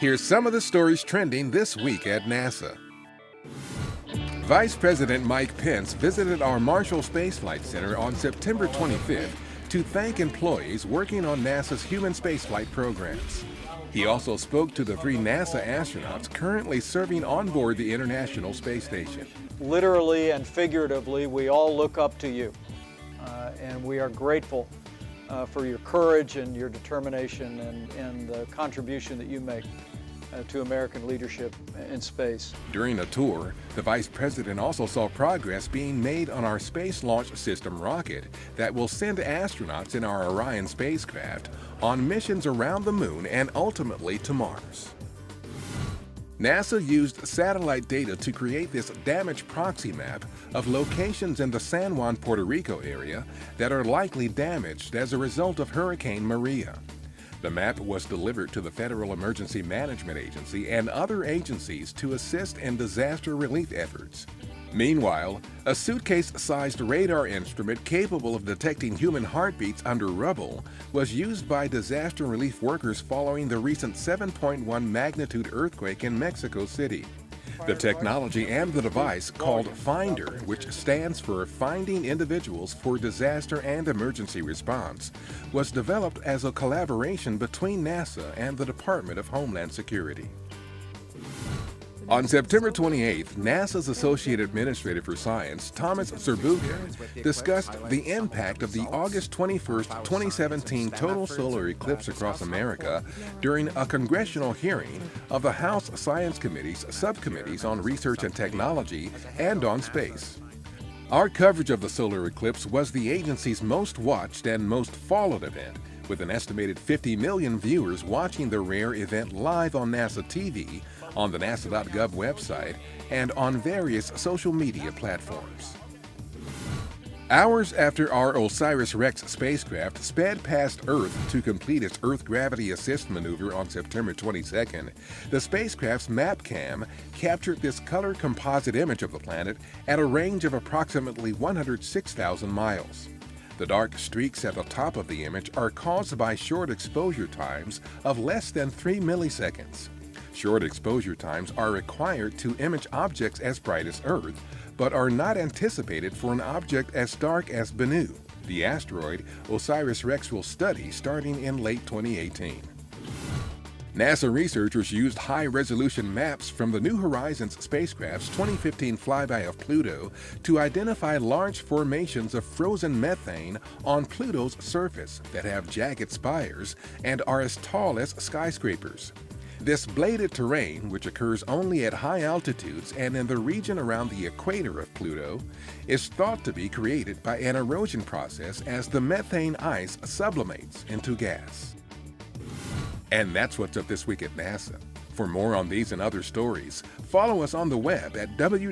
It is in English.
Here's some of the stories trending this week at NASA. Vice President Mike Pence visited our Marshall Space Flight Center on September 25th to thank employees working on NASA's human spaceflight programs. He also spoke to the 3 NASA astronauts currently serving on board the International Space Station. Literally and figuratively, we all look up to you, and we are grateful for your courage and your determination and the contribution that you make to American leadership in space. During a tour, the Vice President also saw progress being made on our Space Launch System rocket that will send astronauts in our Orion spacecraft on missions around the Moon and ultimately to Mars. NASA used satellite data to create this damage proxy map of locations in the San Juan, Puerto Rico area that are likely damaged as a result of Hurricane Maria. The map was delivered to the Federal Emergency Management Agency and other agencies to assist in disaster relief efforts. Meanwhile, a suitcase-sized radar instrument capable of detecting human heartbeats under rubble was used by disaster relief workers following the recent 7.1 magnitude earthquake in Mexico City. The technology and the device, called Finder, which stands for Finding Individuals for Disaster and Emergency Response, was developed as a collaboration between NASA and the Department of Homeland Security. On September 28th, NASA's Associate Administrator for Science, Thomas Zurbuchen, discussed the impact of the August 21, 2017 total solar eclipse across America during a congressional hearing of the House Science Committee's subcommittees on research and technology and on space. Our coverage of the solar eclipse was the agency's most watched and most followed event, with an estimated 50 million viewers watching the rare event live on NASA TV, on the nasa.gov website, and on various social media platforms. Hours after our OSIRIS-REx spacecraft sped past Earth to complete its Earth Gravity Assist maneuver on September 22nd, the spacecraft's MapCam captured this color composite image of the planet at a range of approximately 106,000 miles. The dark streaks at the top of the image are caused by short exposure times of less than 3 milliseconds. Short exposure times are required to image objects as bright as Earth, but are not anticipated for an object as dark as Bennu, the asteroid OSIRIS-REx will study starting in late 2018. NASA researchers used high-resolution maps from the New Horizons spacecraft's 2015 flyby of Pluto to identify large formations of frozen methane on Pluto's surface that have jagged spires and are as tall as skyscrapers. This bladed terrain, which occurs only at high altitudes and in the region around the equator of Pluto, is thought to be created by an erosion process as the methane ice sublimates into gas. And that's what's up this week at NASA. For more on these and other stories, follow us on the web at www.nasa.gov.